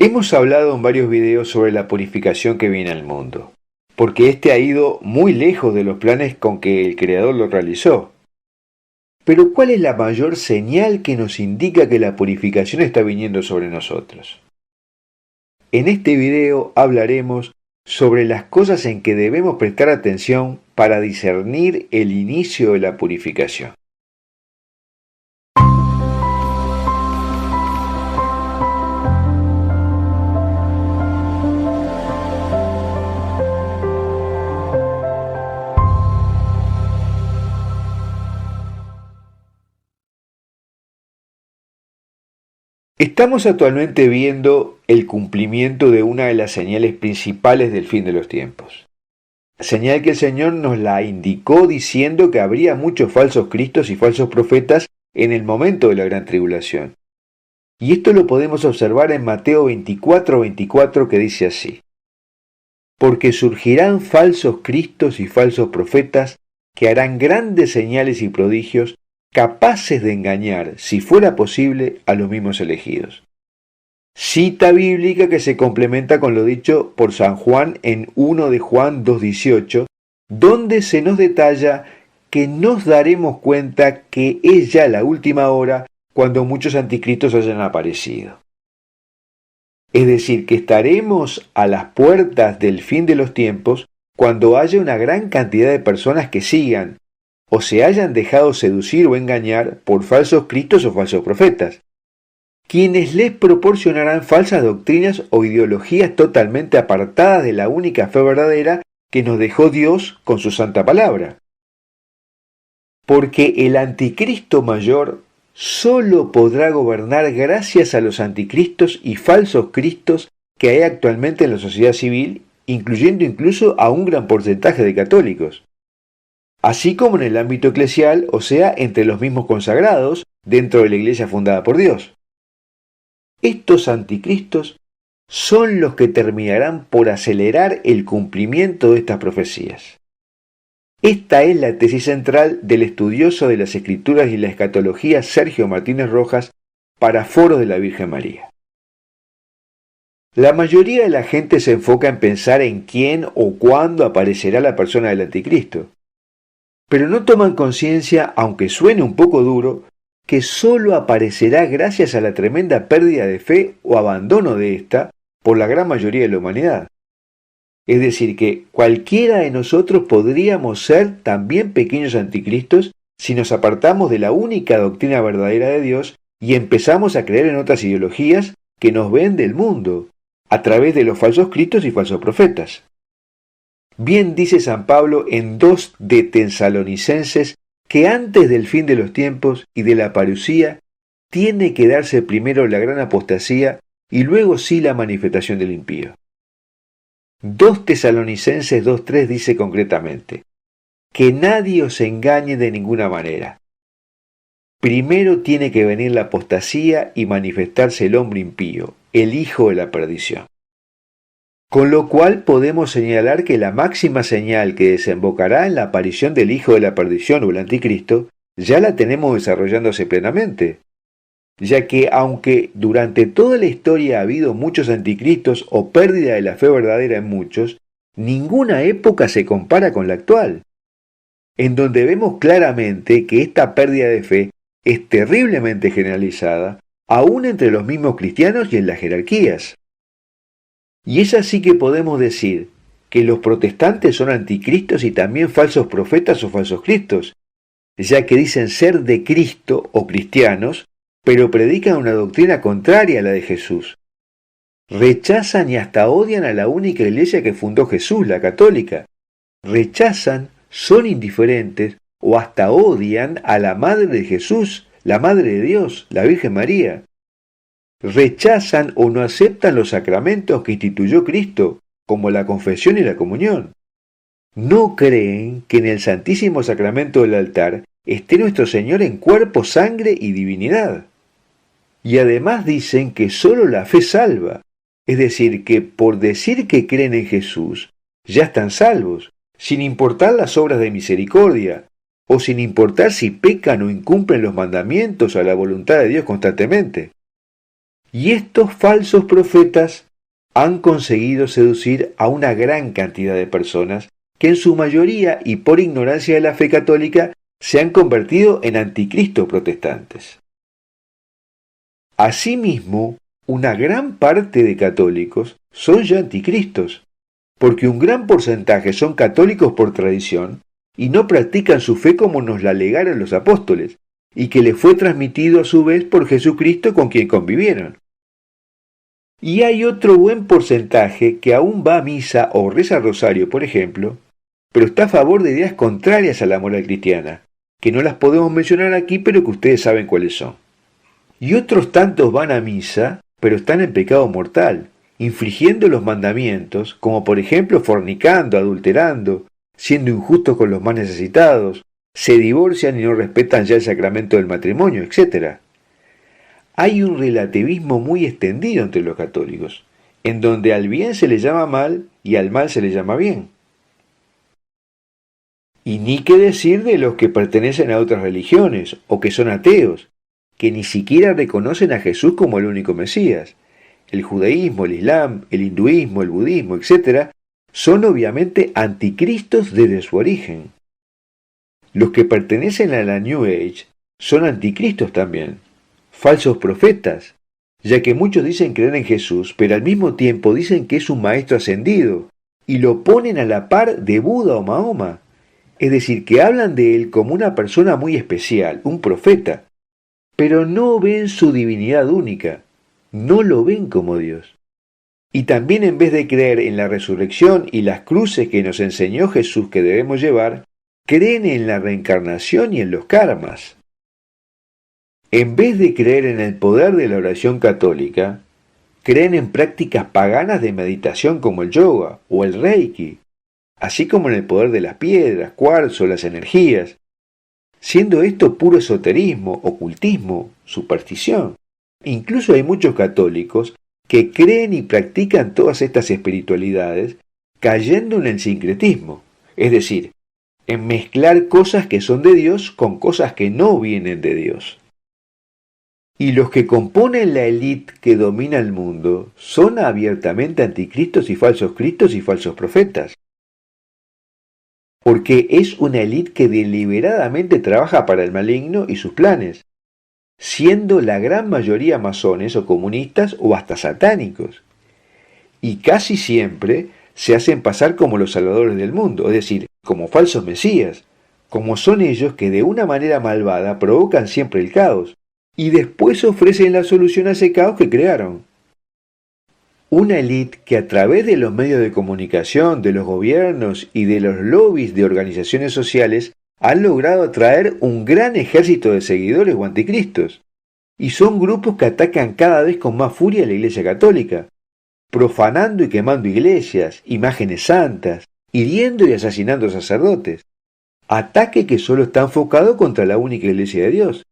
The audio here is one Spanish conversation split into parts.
Hemos hablado en varios videos sobre la purificación que viene al mundo, porque este ha ido muy lejos de los planes con que el Creador lo realizó. Pero ¿cuál es la mayor señal que nos indica que la purificación está viniendo sobre nosotros? En este video hablaremos sobre las cosas en que debemos prestar atención para discernir el inicio de la purificación. Estamos actualmente viendo el cumplimiento de una de las señales principales del fin de los tiempos. Señal que el Señor nos la indicó diciendo que habría muchos falsos cristos y falsos profetas en el momento de la gran tribulación. Y esto lo podemos observar en Mateo 24:24 que dice así: porque surgirán falsos cristos y falsos profetas que harán grandes señales y prodigios, capaces de engañar, si fuera posible, a los mismos elegidos. Cita bíblica que se complementa con lo dicho por San Juan en 1 de Juan 2:18, donde se nos detalla que nos daremos cuenta que es ya la última hora cuando muchos anticristos hayan aparecido. Es decir, que estaremos a las puertas del fin de los tiempos cuando haya una gran cantidad de personas que sigan o se hayan dejado seducir o engañar por falsos cristos o falsos profetas, quienes les proporcionarán falsas doctrinas o ideologías totalmente apartadas de la única fe verdadera que nos dejó Dios con su santa palabra. Porque el anticristo mayor solo podrá gobernar gracias a los anticristos y falsos cristos que hay actualmente en la sociedad civil, incluyendo incluso a un gran porcentaje de católicos, así como en el ámbito eclesial, o sea, entre los mismos consagrados dentro de la iglesia fundada por Dios. Estos anticristos son los que terminarán por acelerar el cumplimiento de estas profecías. Esta es la tesis central del estudioso de las Escrituras y la escatología Sergio Martínez Rojas para Foros de la Virgen María. La mayoría de la gente se enfoca en pensar en quién o cuándo aparecerá la persona del anticristo, pero no toman conciencia, aunque suene un poco duro, que solo aparecerá gracias a la tremenda pérdida de fe o abandono de ésta por la gran mayoría de la humanidad. Es decir, que cualquiera de nosotros podríamos ser también pequeños anticristos si nos apartamos de la única doctrina verdadera de Dios y empezamos a creer en otras ideologías que nos ven del mundo, a través de los falsos cristos y falsos profetas. Bien dice San Pablo en 2 de Tesalonicenses que antes del fin de los tiempos y de la parucía tiene que darse primero la gran apostasía y luego sí la manifestación del impío. 2 Tesalonicenses 2:3 dice concretamente: que nadie os engañe de ninguna manera. Primero tiene que venir la apostasía y manifestarse el hombre impío, el hijo de la perdición. Con lo cual podemos señalar que la máxima señal que desembocará en la aparición del hijo de la perdición o el anticristo ya la tenemos desarrollándose plenamente, ya que aunque durante toda la historia ha habido muchos anticristos o pérdida de la fe verdadera en muchos, ninguna época se compara con la actual, en donde vemos claramente que esta pérdida de fe es terriblemente generalizada, aún entre los mismos cristianos y en las jerarquías. Y es así que podemos decir que los protestantes son anticristos y también falsos profetas o falsos cristos, ya que dicen ser de Cristo o cristianos, pero predican una doctrina contraria a la de Jesús. Rechazan y hasta odian a la única iglesia que fundó Jesús, la católica. Rechazan, son indiferentes o hasta odian a la Madre de Jesús, la Madre de Dios, la Virgen María. Rechazan o no aceptan los sacramentos que instituyó Cristo, como la confesión y la comunión. No creen que en el Santísimo Sacramento del altar esté nuestro Señor en cuerpo, sangre y divinidad. Y además dicen que solo la fe salva, es decir, que por decir que creen en Jesús, ya están salvos, sin importar las obras de misericordia, o sin importar si pecan o incumplen los mandamientos a la voluntad de Dios constantemente. Y estos falsos profetas han conseguido seducir a una gran cantidad de personas que en su mayoría y por ignorancia de la fe católica se han convertido en anticristos protestantes. Asimismo, una gran parte de católicos son ya anticristos, porque un gran porcentaje son católicos por tradición y no practican su fe como nos la legaron los apóstoles, y que les fue transmitido a su vez por Jesucristo con quien convivieron. Y hay otro buen porcentaje que aún va a misa o reza rosario, por ejemplo, pero está a favor de ideas contrarias a la moral cristiana, que no las podemos mencionar aquí, pero que ustedes saben cuáles son. Y otros tantos van a misa, pero están en pecado mortal, infringiendo los mandamientos, como por ejemplo fornicando, adulterando, siendo injustos con los más necesitados, se divorcian y no respetan ya el sacramento del matrimonio, etc. Hay un relativismo muy extendido entre los católicos, en donde al bien se le llama mal y al mal se le llama bien. Y ni qué decir de los que pertenecen a otras religiones o que son ateos, que ni siquiera reconocen a Jesús como el único Mesías. El judaísmo, el islam, el hinduismo, el budismo, etc., son obviamente anticristos desde su origen. Los que pertenecen a la New Age son anticristos también, falsos profetas, ya que muchos dicen creer en Jesús, pero al mismo tiempo dicen que es un maestro ascendido, y lo ponen a la par de Buda o Mahoma. Es decir, que hablan de él como una persona muy especial, un profeta, pero no ven su divinidad única, no lo ven como Dios. Y también en vez de creer en la resurrección y las cruces que nos enseñó Jesús que debemos llevar, creen en la reencarnación y en los karmas. En vez de creer en el poder de la oración católica, creen en prácticas paganas de meditación como el yoga o el reiki, así como en el poder de las piedras, cuarzo, las energías, siendo esto puro esoterismo, ocultismo, superstición. Incluso hay muchos católicos que creen y practican todas estas espiritualidades cayendo en el sincretismo, es decir, en mezclar cosas que son de Dios con cosas que no vienen de Dios. Y los que componen la élite que domina el mundo son abiertamente anticristos y falsos cristos y falsos profetas. Porque es una élite que deliberadamente trabaja para el maligno y sus planes, siendo la gran mayoría masones o comunistas o hasta satánicos. Y casi siempre se hacen pasar como los salvadores del mundo, es decir, como falsos mesías, como son ellos que de una manera malvada provocan siempre el caos, y después ofrecen la solución a ese caos que crearon. Una élite que a través de los medios de comunicación, de los gobiernos y de los lobbies de organizaciones sociales han logrado atraer un gran ejército de seguidores o anticristos. Y son grupos que atacan cada vez con más furia a la Iglesia Católica, profanando y quemando iglesias, imágenes santas, hiriendo y asesinando sacerdotes. Ataque que solo está enfocado contra la única Iglesia de Dios,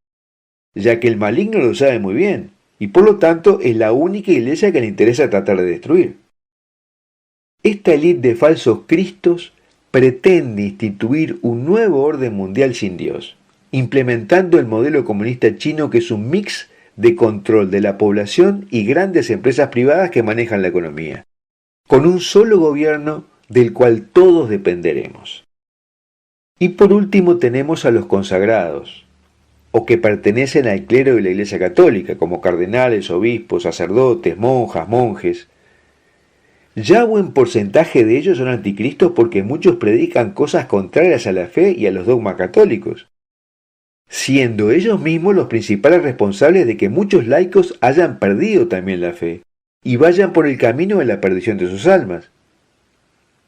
ya que el maligno lo sabe muy bien, y por lo tanto es la única iglesia que le interesa tratar de destruir. Esta élite de falsos cristos pretende instituir un nuevo orden mundial sin Dios, implementando el modelo comunista chino, que es un mix de control de la población y grandes empresas privadas que manejan la economía, con un solo gobierno del cual todos dependeremos. Y por último tenemos a los consagrados, o que pertenecen al clero de la Iglesia Católica, como cardenales, obispos, sacerdotes, monjas, monjes. Ya buen porcentaje de ellos son anticristos porque muchos predican cosas contrarias a la fe y a los dogmas católicos, siendo ellos mismos los principales responsables de que muchos laicos hayan perdido también la fe y vayan por el camino de la perdición de sus almas.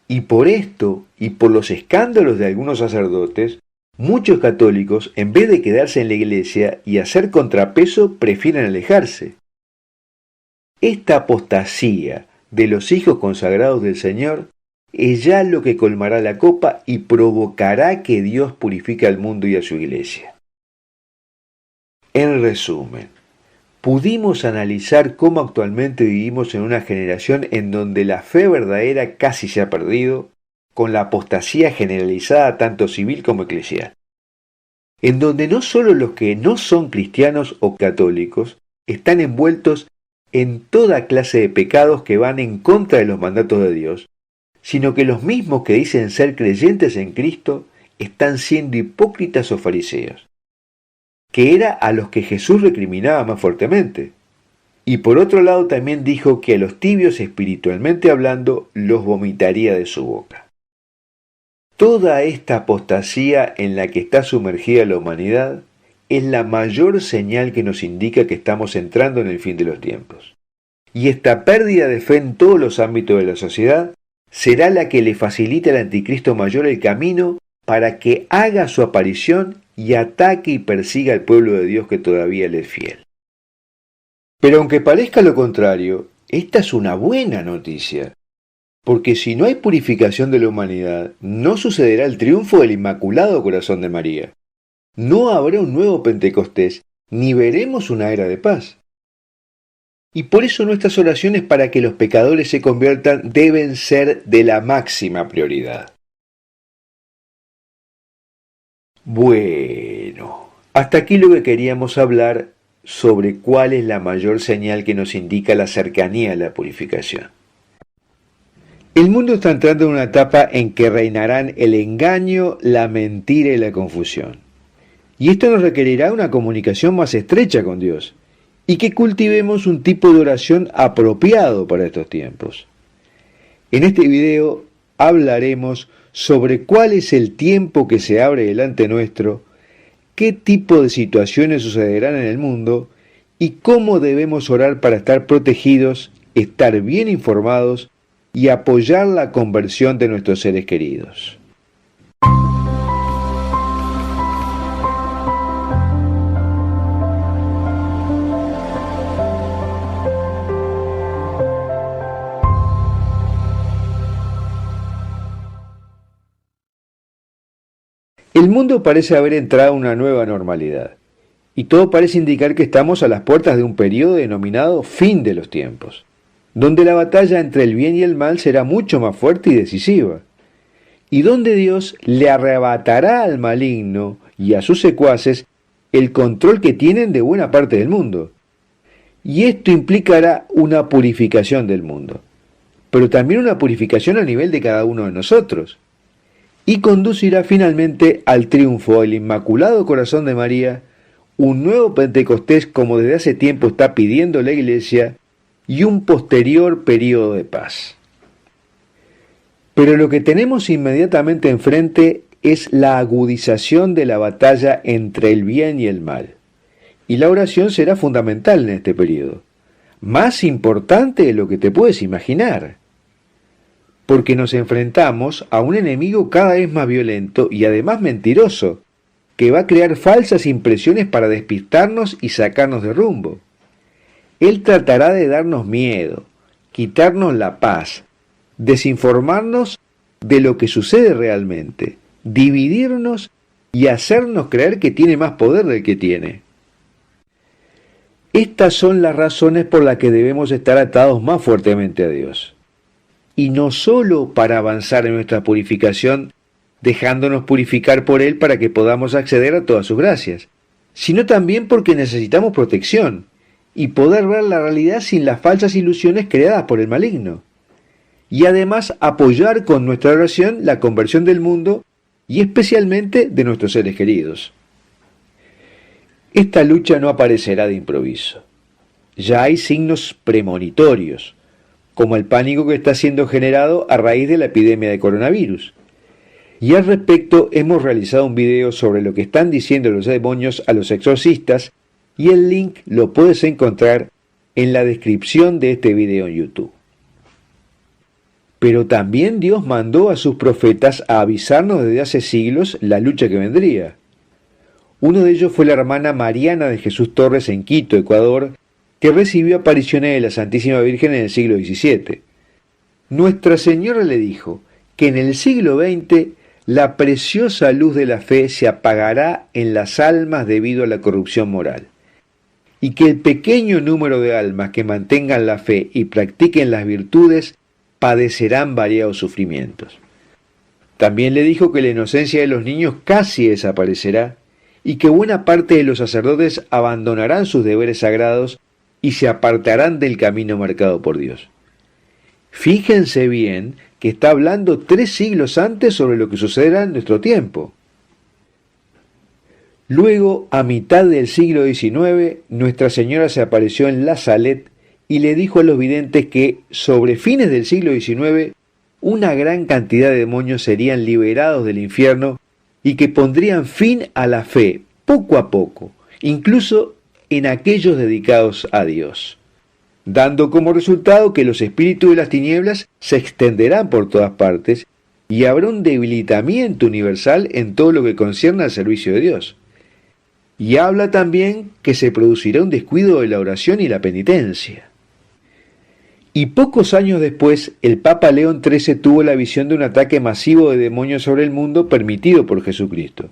Y por esto, y por los escándalos de algunos sacerdotes, muchos católicos, en vez de quedarse en la iglesia y hacer contrapeso, prefieren alejarse. Esta apostasía de los hijos consagrados del Señor es ya lo que colmará la copa y provocará que Dios purifique al mundo y a su iglesia. En resumen, pudimos analizar cómo actualmente vivimos en una generación en donde la fe verdadera casi se ha perdido, con la apostasía generalizada tanto civil como eclesial, en donde no solo los que no son cristianos o católicos están envueltos en toda clase de pecados que van en contra de los mandatos de Dios, sino que los mismos que dicen ser creyentes en Cristo están siendo hipócritas o fariseos, que era a los que Jesús recriminaba más fuertemente. Y por otro lado también dijo que a los tibios espiritualmente hablando los vomitaría de su boca. Toda esta apostasía en la que está sumergida la humanidad es la mayor señal que nos indica que estamos entrando en el fin de los tiempos. Y esta pérdida de fe en todos los ámbitos de la sociedad será la que le facilite al anticristo mayor el camino para que haga su aparición y ataque y persiga al pueblo de Dios que todavía le es fiel. Pero aunque parezca lo contrario, esta es una buena noticia, porque si no hay purificación de la humanidad, no sucederá el triunfo del Inmaculado Corazón de María. No habrá un nuevo Pentecostés, ni veremos una era de paz. Y por eso nuestras oraciones para que los pecadores se conviertan deben ser de la máxima prioridad. Bueno, hasta aquí lo que queríamos hablar sobre cuál es la mayor señal que nos indica la cercanía a la purificación. El mundo está entrando en una etapa en que reinarán el engaño, la mentira y la confusión. Y esto nos requerirá una comunicación más estrecha con Dios y que cultivemos un tipo de oración apropiado para estos tiempos. En este video hablaremos sobre cuál es el tiempo que se abre delante nuestro, qué tipo de situaciones sucederán en el mundo y cómo debemos orar para estar protegidos, estar bien informados y apoyar la conversión de nuestros seres queridos. El mundo parece haber entrado en una nueva normalidad, y todo parece indicar que estamos a las puertas de un periodo denominado fin de los tiempos, donde la batalla entre el bien y el mal será mucho más fuerte y decisiva, y donde Dios le arrebatará al maligno y a sus secuaces el control que tienen de buena parte del mundo. Y esto implicará una purificación del mundo, pero también una purificación a nivel de cada uno de nosotros, y conducirá finalmente al triunfo del Inmaculado Corazón de María, un nuevo Pentecostés como desde hace tiempo está pidiendo la Iglesia, y un posterior periodo de paz. Pero lo que tenemos inmediatamente enfrente es la agudización de la batalla entre el bien y el mal, y la oración será fundamental en este periodo, más importante de lo que te puedes imaginar, porque nos enfrentamos a un enemigo cada vez más violento y además mentiroso, que va a crear falsas impresiones para despistarnos y sacarnos de rumbo. Él tratará de darnos miedo, quitarnos la paz, desinformarnos de lo que sucede realmente, dividirnos y hacernos creer que tiene más poder del que tiene. Estas son las razones por las que debemos estar atados más fuertemente a Dios. Y no solo para avanzar en nuestra purificación, dejándonos purificar por Él para que podamos acceder a todas sus gracias, sino también porque necesitamos protección y poder ver la realidad sin las falsas ilusiones creadas por el maligno. Y además apoyar con nuestra oración la conversión del mundo y especialmente de nuestros seres queridos. Esta lucha no aparecerá de improviso. Ya hay signos premonitorios, como el pánico que está siendo generado a raíz de la epidemia de coronavirus. Y al respecto hemos realizado un video sobre lo que están diciendo los demonios a los exorcistas, y el link lo puedes encontrar en la descripción de este video en YouTube. Pero también Dios mandó a sus profetas a avisarnos desde hace siglos la lucha que vendría. Uno de ellos fue la hermana Mariana de Jesús Torres en Quito, Ecuador, que recibió apariciones de la Santísima Virgen en el siglo XVII. Nuestra Señora le dijo que en el siglo XX la preciosa luz de la fe se apagará en las almas debido a la corrupción moral, y que el pequeño número de almas que mantengan la fe y practiquen las virtudes padecerán variados sufrimientos. También le dijo que la inocencia de los niños casi desaparecerá y que buena parte de los sacerdotes abandonarán sus deberes sagrados y se apartarán del camino marcado por Dios. Fíjense bien que está hablando 3 siglos antes sobre lo que sucederá en nuestro tiempo. Luego, a mitad del siglo XIX, Nuestra Señora se apareció en La Salette y le dijo a los videntes que sobre fines del siglo XIX una gran cantidad de demonios serían liberados del infierno y que pondrían fin a la fe poco a poco, incluso en aquellos dedicados a Dios, dando como resultado que los espíritus de las tinieblas se extenderán por todas partes y habrá un debilitamiento universal en todo lo que concierne al servicio de Dios. Y habla también que se producirá un descuido de la oración y la penitencia. Y pocos años después, el Papa León XIII tuvo la visión de un ataque masivo de demonios sobre el mundo permitido por Jesucristo.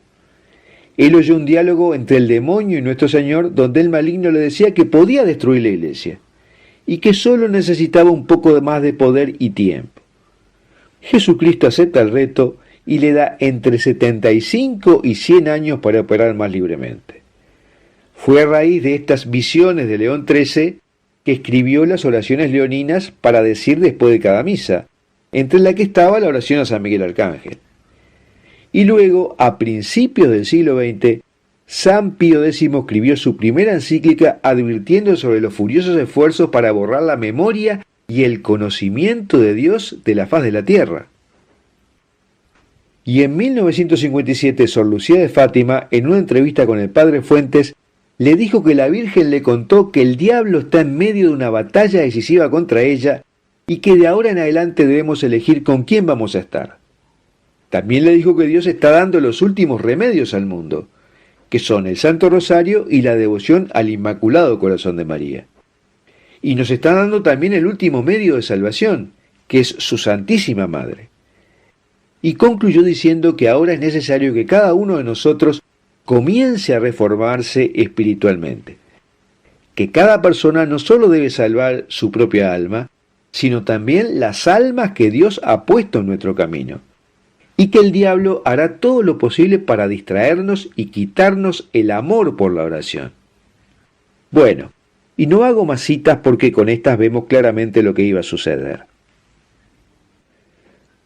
Él oyó un diálogo entre el demonio y nuestro Señor, donde el maligno le decía que podía destruir la iglesia, y que solo necesitaba un poco más de poder y tiempo. Jesucristo acepta el reto y le da entre 75 y 100 años para operar más libremente. Fue a raíz de estas visiones de León XIII que escribió las oraciones leoninas para decir después de cada misa, entre la que estaba la oración a San Miguel Arcángel. Y luego, a principios del siglo XX, San Pío X escribió su primera encíclica advirtiendo sobre los furiosos esfuerzos para borrar la memoria y el conocimiento de Dios de la faz de la tierra. Y en 1957, Sor Lucía de Fátima, en una entrevista con el padre Fuentes, le dijo que la Virgen le contó que el diablo está en medio de una batalla decisiva contra ella y que de ahora en adelante debemos elegir con quién vamos a estar. También le dijo que Dios está dando los últimos remedios al mundo, que son el Santo Rosario y la devoción al Inmaculado Corazón de María. Y nos está dando también el último medio de salvación, que es su Santísima Madre. Y concluyó diciendo que ahora es necesario que cada uno de nosotros comience a reformarse espiritualmente, que cada persona no solo debe salvar su propia alma, sino también las almas que Dios ha puesto en nuestro camino, y que el diablo hará todo lo posible para distraernos y quitarnos el amor por la oración. Bueno, y no hago más citas porque con estas vemos claramente lo que iba a suceder.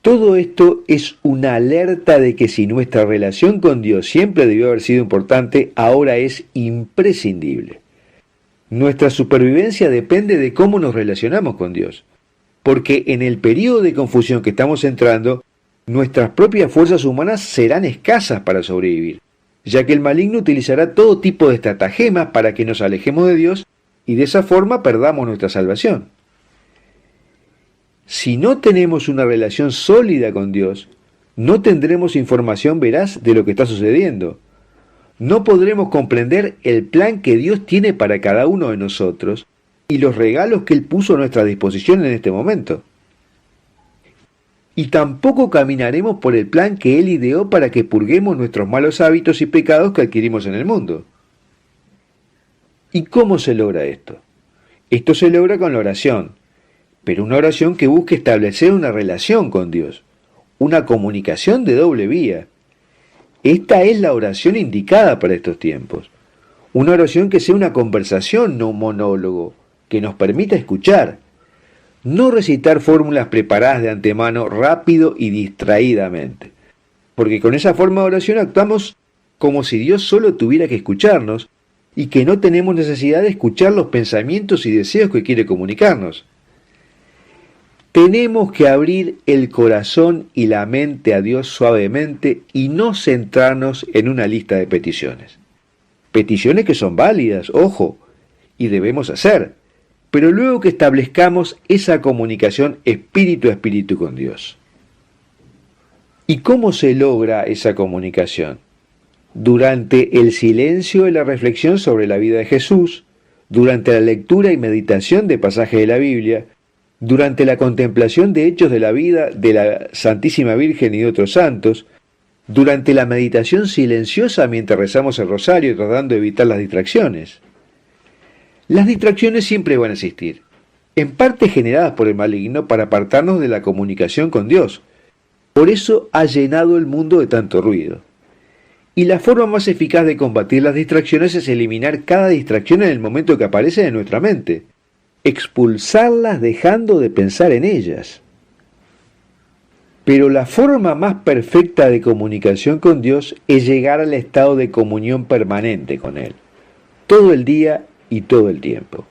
Todo esto es una alerta de que si nuestra relación con Dios siempre debió haber sido importante, ahora es imprescindible. Nuestra supervivencia depende de cómo nos relacionamos con Dios, porque en el periodo de confusión que estamos entrando, nuestras propias fuerzas humanas serán escasas para sobrevivir, ya que el maligno utilizará todo tipo de estratagemas para que nos alejemos de Dios y de esa forma perdamos nuestra salvación. Si no tenemos una relación sólida con Dios, no tendremos información veraz de lo que está sucediendo. No podremos comprender el plan que Dios tiene para cada uno de nosotros y los regalos que Él puso a nuestra disposición en este momento. Y tampoco caminaremos por el plan que Él ideó para que purguemos nuestros malos hábitos y pecados que adquirimos en el mundo. ¿Y cómo se logra esto? Esto se logra con la oración, pero una oración que busque establecer una relación con Dios, una comunicación de doble vía. Esta es la oración indicada para estos tiempos. Una oración que sea una conversación, no un monólogo, que nos permita escuchar. No recitar fórmulas preparadas de antemano rápido y distraídamente, porque con esa forma de oración actuamos como si Dios solo tuviera que escucharnos y que no tenemos necesidad de escuchar los pensamientos y deseos que quiere comunicarnos. Tenemos que abrir el corazón y la mente a Dios suavemente y no centrarnos en una lista de peticiones. Peticiones que son válidas, ojo, y debemos hacer, pero luego que establezcamos esa comunicación espíritu a espíritu con Dios. ¿Y cómo se logra esa comunicación? Durante el silencio de la reflexión sobre la vida de Jesús, durante la lectura y meditación de pasajes de la Biblia, durante la contemplación de hechos de la vida de la Santísima Virgen y de otros santos, durante la meditación silenciosa mientras rezamos el rosario tratando de evitar las distracciones. Las distracciones siempre van a existir, en parte generadas por el maligno para apartarnos de la comunicación con Dios. Por eso ha llenado el mundo de tanto ruido. Y la forma más eficaz de combatir las distracciones es eliminar cada distracción en el momento que aparece en nuestra mente. Expulsarlas dejando de pensar en ellas. Pero la forma más perfecta de comunicación con Dios es llegar al estado de comunión permanente con Él, todo el día y todo el tiempo.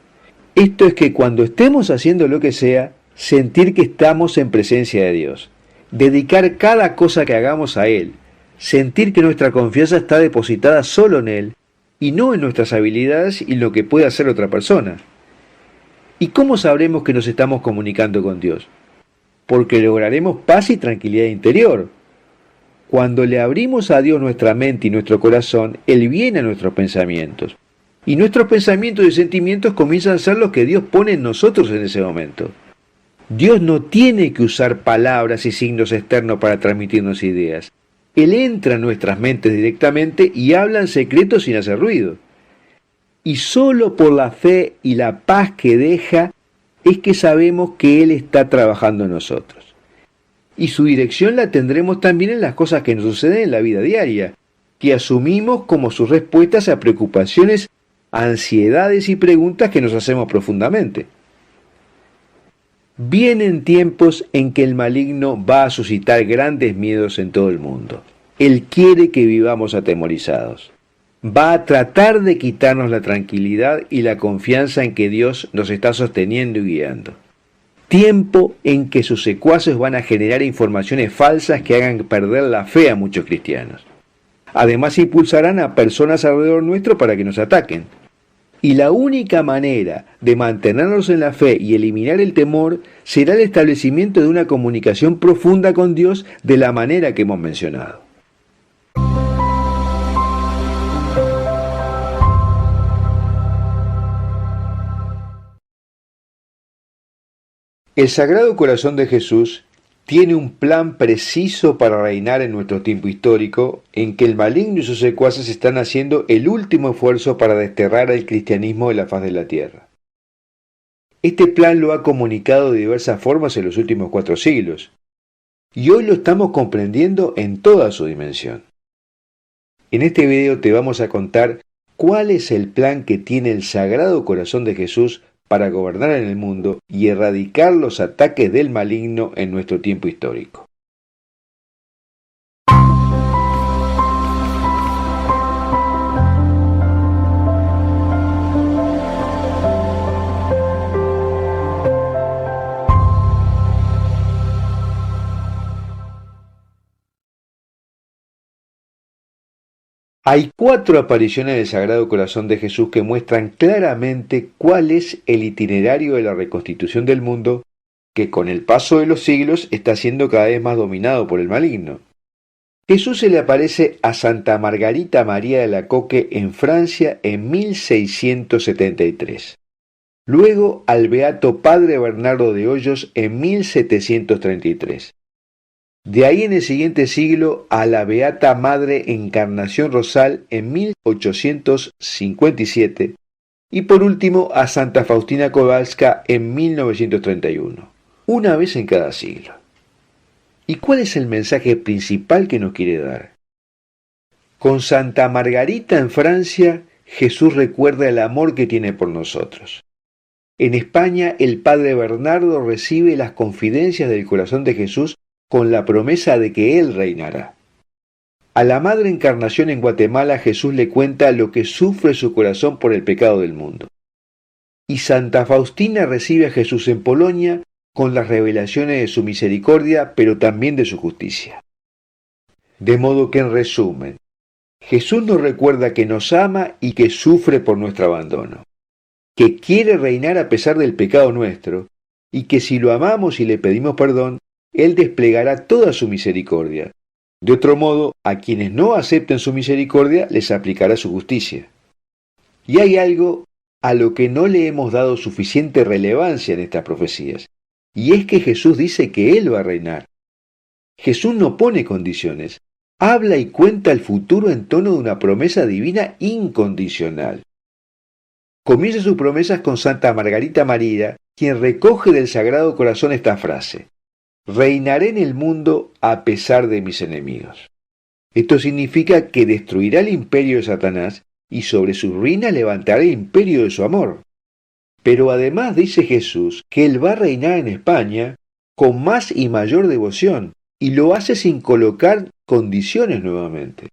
Esto es que cuando estemos haciendo lo que sea, sentir que estamos en presencia de Dios, dedicar cada cosa que hagamos a Él, sentir que nuestra confianza está depositada solo en Él y no en nuestras habilidades y lo que puede hacer otra persona. ¿Y cómo sabremos que nos estamos comunicando con Dios? Porque lograremos paz y tranquilidad interior. Cuando le abrimos a Dios nuestra mente y nuestro corazón, Él viene a nuestros pensamientos. Y nuestros pensamientos y sentimientos comienzan a ser los que Dios pone en nosotros en ese momento. Dios no tiene que usar palabras y signos externos para transmitirnos ideas. Él entra en nuestras mentes directamente y habla en secreto sin hacer ruido. Y solo por la fe y la paz que deja es que sabemos que Él está trabajando en nosotros. Y su dirección la tendremos también en las cosas que nos suceden en la vida diaria, que asumimos como sus respuestas a preocupaciones, ansiedades y preguntas que nos hacemos profundamente. Vienen tiempos en que el maligno va a suscitar grandes miedos en todo el mundo. Él quiere que vivamos atemorizados. Va a tratar de quitarnos la tranquilidad y la confianza en que Dios nos está sosteniendo y guiando. Tiempo en que sus secuaces van a generar informaciones falsas que hagan perder la fe a muchos cristianos. Además impulsarán a personas alrededor nuestro para que nos ataquen. Y la única manera de mantenernos en la fe y eliminar el temor será el establecimiento de una comunicación profunda con Dios de la manera que hemos mencionado. El Sagrado Corazón de Jesús tiene un plan preciso para reinar en nuestro tiempo histórico, en que el maligno y sus secuaces están haciendo el último esfuerzo para desterrar al cristianismo de la faz de la tierra. Este plan lo ha comunicado de diversas formas en los últimos 4 siglos, y hoy lo estamos comprendiendo en toda su dimensión. En este video te vamos a contar cuál es el plan que tiene el Sagrado Corazón de Jesús para gobernar en el mundo y erradicar los ataques del maligno en nuestro tiempo histórico. Hay 4 apariciones del Sagrado Corazón de Jesús que muestran claramente cuál es el itinerario de la reconstitución del mundo que con el paso de los siglos está siendo cada vez más dominado por el maligno. Jesús se le aparece a Santa Margarita María de Alacoque en Francia en 1673. Luego al Beato Padre Bernardo de Hoyos en 1733. De ahí en el siguiente siglo a la Beata Madre Encarnación Rosal en 1857 y por último a Santa Faustina Kowalska en 1931, una vez en cada siglo. ¿Y cuál es el mensaje principal que nos quiere dar? Con Santa Margarita en Francia, Jesús recuerda el amor que tiene por nosotros. En España, el Padre Bernardo recibe las confidencias del corazón de Jesús con la promesa de que Él reinará. A la Madre Encarnación en Guatemala, Jesús le cuenta lo que sufre su corazón por el pecado del mundo. Y Santa Faustina recibe a Jesús en Polonia con las revelaciones de su misericordia, pero también de su justicia. De modo que, en resumen, Jesús nos recuerda que nos ama y que sufre por nuestro abandono, que quiere reinar a pesar del pecado nuestro, y que si lo amamos y le pedimos perdón, Él desplegará toda su misericordia. De otro modo, a quienes no acepten su misericordia, les aplicará su justicia. Y hay algo a lo que no le hemos dado suficiente relevancia en estas profecías, y es que Jesús dice que Él va a reinar. Jesús no pone condiciones, habla y cuenta el futuro en tono de una promesa divina incondicional. Comienza sus promesas con Santa Margarita María, quien recoge del Sagrado Corazón esta frase: reinaré en el mundo a pesar de mis enemigos. Esto significa que destruirá el imperio de Satanás y sobre su ruina levantará el imperio de su amor. Pero además dice Jesús que Él va a reinar en España con más y mayor devoción, y lo hace sin colocar condiciones nuevamente.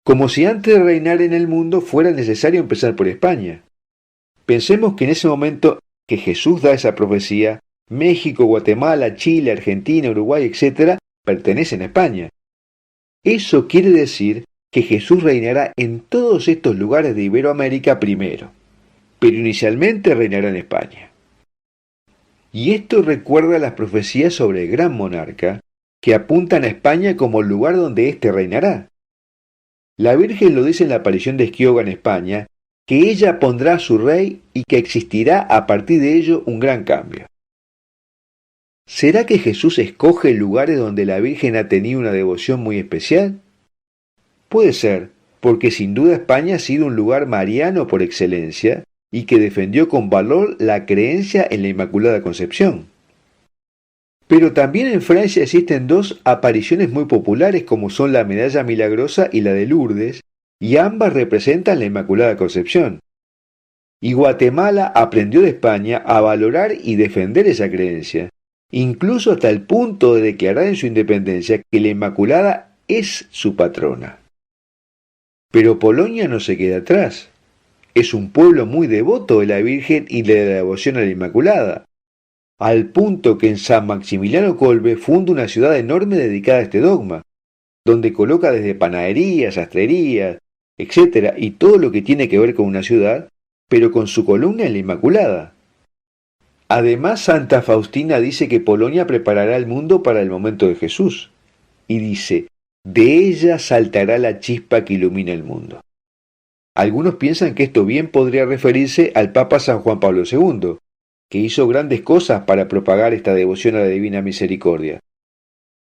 Como si antes de reinar en el mundo fuera necesario empezar por España. Pensemos que en ese momento que Jesús da esa profecía, México, Guatemala, Chile, Argentina, Uruguay, etc., pertenecen a España. Eso quiere decir que Jesús reinará en todos estos lugares de Iberoamérica primero, pero inicialmente reinará en España. Y esto recuerda las profecías sobre el gran monarca, que apuntan a España como el lugar donde éste reinará. La Virgen lo dice en la aparición de Esquioga en España, que ella pondrá a su rey y que existirá a partir de ello un gran cambio. ¿Será que Jesús escoge lugares donde la Virgen ha tenido una devoción muy especial? Puede ser, porque sin duda España ha sido un lugar mariano por excelencia y que defendió con valor la creencia en la Inmaculada Concepción. Pero también en Francia existen dos apariciones muy populares como son la Medalla Milagrosa y la de Lourdes, y ambas representan la Inmaculada Concepción. Y Guatemala aprendió de España a valorar y defender esa creencia, incluso hasta el punto de declarar en su independencia que la Inmaculada es su patrona. Pero Polonia no se queda atrás. Es un pueblo muy devoto de la Virgen y de la devoción a la Inmaculada, al punto que en San Maximiliano Kolbe funda una ciudad enorme dedicada a este dogma, donde coloca desde panaderías, sastrerías, etc., y todo lo que tiene que ver con una ciudad, pero con su columna en la Inmaculada. Además, Santa Faustina dice que Polonia preparará el mundo para el momento de Jesús, y dice, de ella saltará la chispa que ilumina el mundo. Algunos piensan que esto bien podría referirse al Papa San Juan Pablo II, que hizo grandes cosas para propagar esta devoción a la Divina Misericordia,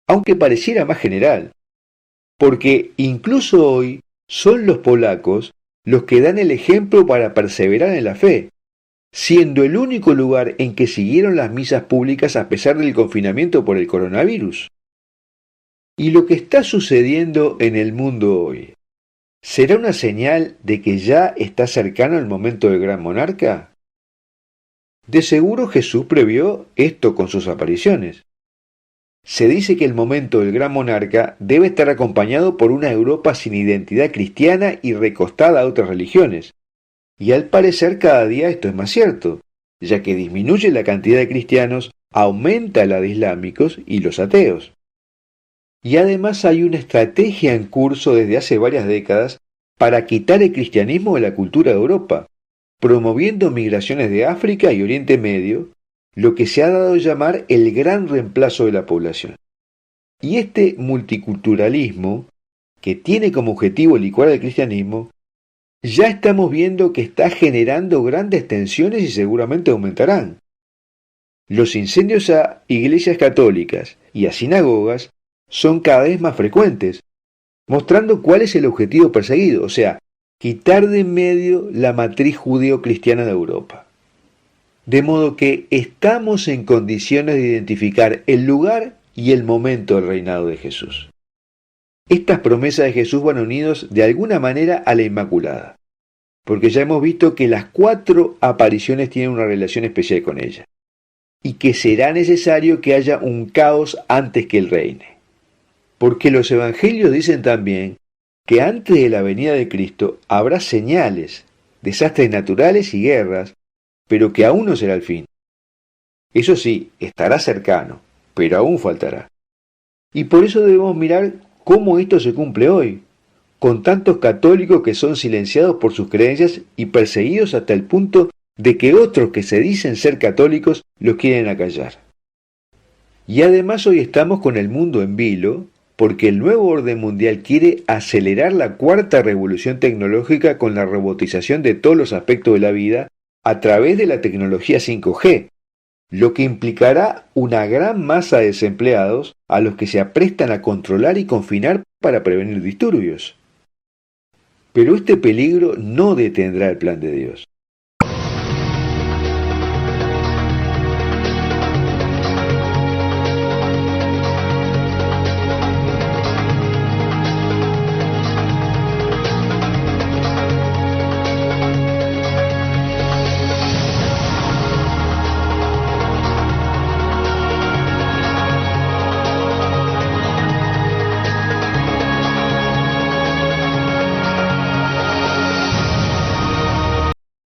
aunque pareciera más general, porque incluso hoy son los polacos los que dan el ejemplo para perseverar en la fe, siendo el único lugar en que siguieron las misas públicas a pesar del confinamiento por el coronavirus. ¿Y lo que está sucediendo en el mundo hoy será una señal de que ya está cercano el momento del gran monarca? De seguro Jesús previó esto con sus apariciones. Se dice que el momento del gran monarca debe estar acompañado por una Europa sin identidad cristiana y recostada a otras religiones. Y al parecer cada día esto es más cierto, ya que disminuye la cantidad de cristianos, aumenta la de islámicos y los ateos. Y además hay una estrategia en curso desde hace varias décadas para quitar el cristianismo de la cultura de Europa, promoviendo migraciones de África y Oriente Medio, lo que se ha dado a llamar el gran reemplazo de la población. Y este multiculturalismo, que tiene como objetivo licuar el cristianismo, ya estamos viendo que está generando grandes tensiones y seguramente aumentarán. Los incendios a iglesias católicas y a sinagogas son cada vez más frecuentes, mostrando cuál es el objetivo perseguido, o sea, quitar de en medio la matriz judío-cristiana de Europa. De modo que estamos en condiciones de identificar el lugar y el momento del reinado de Jesús. Estas promesas de Jesús van unidos de alguna manera a la Inmaculada, porque ya hemos visto que las 4 apariciones tienen una relación especial con ella, y que será necesario que haya un caos antes que Él reine. Porque los evangelios dicen también que antes de la venida de Cristo habrá señales, desastres naturales y guerras, pero que aún no será el fin. Eso sí, estará cercano, pero aún faltará. Y por eso debemos mirar cómo esto se cumple hoy, con tantos católicos que son silenciados por sus creencias y perseguidos hasta el punto de que otros que se dicen ser católicos los quieren acallar. Y además hoy estamos con el mundo en vilo, porque el nuevo orden mundial quiere acelerar la 4ª revolución tecnológica con la robotización de todos los aspectos de la vida a través de la tecnología 5G, lo que implicará una gran masa de desempleados a los que se aprestan a controlar y confinar para prevenir disturbios. Pero este peligro no detendrá el plan de Dios.